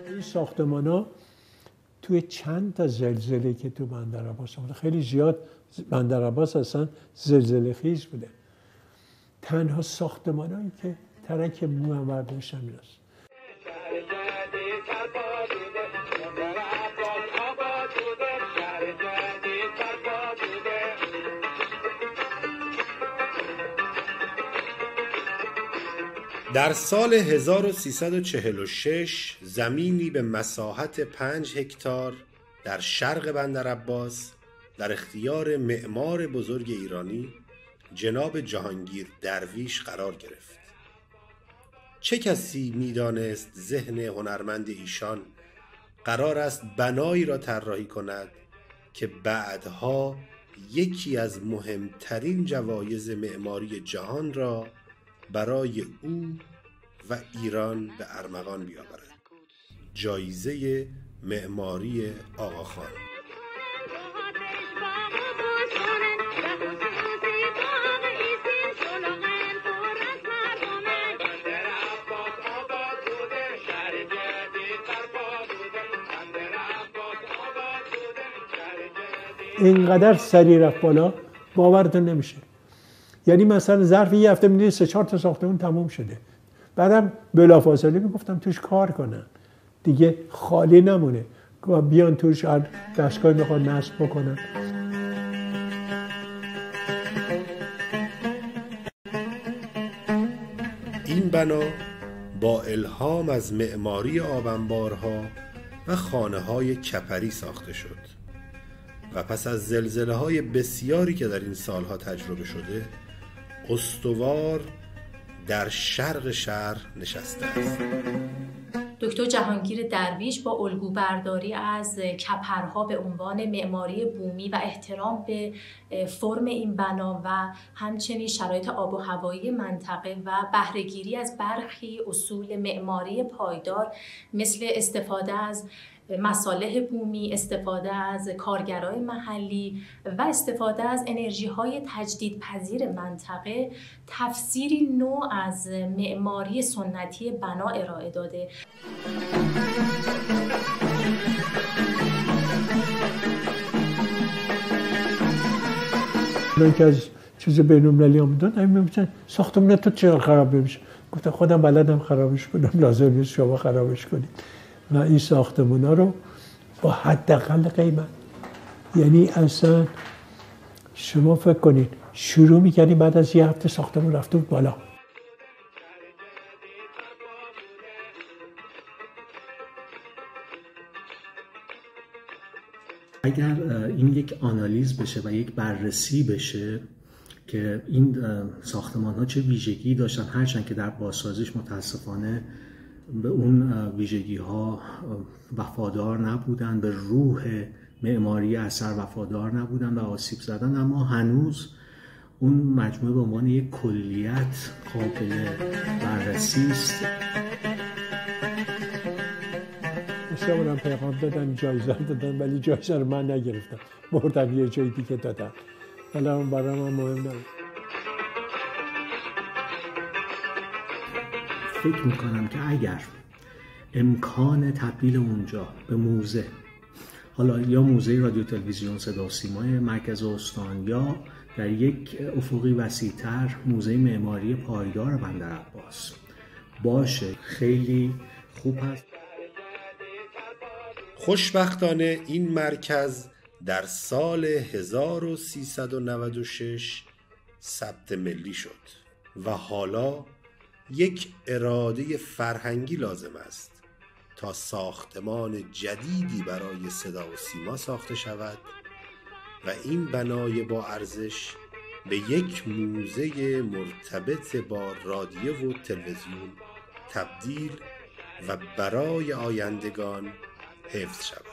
این ساختمان‌ها توی چند تا زلزله که تو بندرعباس بوده، خیلی زیاد بندرعباس اصلا زلزله خیز بوده. تنها ساختمان‌هایی که ترک مو برداشتن ایناست. در سال 1346 زمینی به مساحت 5 هکتار در شرق بندرعباس در اختیار معمار بزرگ ایرانی جناب جهانگیر درویش قرار گرفت. چه کسی می‌دانست ذهن هنرمند ایشان قرار است بنایی را طراحی کند که بعدها یکی از مهمترین جوایز معماری جهان را برای او و ایران به ارمغان بیاورد. جایزه معماری آقاخان. اینقدر سریع رفت بالا باورتون نمیشه. یعنی مثلا ظرف یه هفته می‌دید 3-4 تا ساختمون تموم شده. بعدم بلافاصله میگفتم توش کار کنن دیگه، خالی نمونه، بیان توش دستگاه میخواد نصب بکنن. این بنا با الهام از معماری آبنبارها و خانه‌های کپری ساخته شد و پس از زلزله‌های بسیاری که در این سالها تجربه شده استوار در شرق شهر نشسته است. دکتر جهانگیر درویش با الگوبرداری از کپرها به عنوان معماری بومی و احترام به فرم این بنا و همچنین شرایط آب و هوایی منطقه و بهره‌گیری از برخی اصول معماری پایدار مثل استفاده از مصالح بومی، استفاده از کارگرای محلی و استفاده از انرژی‌های تجدیدپذیر منطقه تفسیری نو از معماری سنتی بنا ارائه داده. من که از چیز بین‌المللی آمدن می‌گفتن ساختمون تو چرا خراب نمیشه؟ گفتم خودم بلدم خرابش کنم، لازم نیست شما خرابش کنید. و این ساختمونا رو با حداقل قیمت، یعنی اصلا شما فکر کنید شروع می‌کردیم بعد از یه هفته ساختمون رفته بود بالا. اگر این یک آنالیز بشه و یک بررسی بشه که این ساختمان‌ها چه ویژگی داشتن، هرچند که در بازسازیش متاسفانه به اون ویژگی‌ها وفادار نبودن، به روح معماری اثر وفادار نبودن و آسیب زدن، اما هنوز اون مجموعه به عنوان یک کلیت قابل بررسی است. بسیارم پیغام دادن، جایزه دادن، ولی جایزه رو من نگرفتم، بردم یه جای دیگه دادم، ولی اون برای من مهم نبود. فکر میکنم که اگر امکان تبدیل اونجا به موزه، حالا یا موزه رادیو تلویزیون صدا و سیمای مرکز استان یا در یک افقی وسیع‌تر موزه معماری پایدار بندرعباس باشه، خیلی خوب هست. خوشبختانه این مرکز در سال 1396 ثبت ملی شد و حالا یک اراده فرهنگی لازم است تا ساختمان جدیدی برای صدا و سیما ساخته شود و این بنای با ارزش به یک موزه مرتبط با رادیو و تلویزیون تبدیل و برای آیندگان حفظ شود.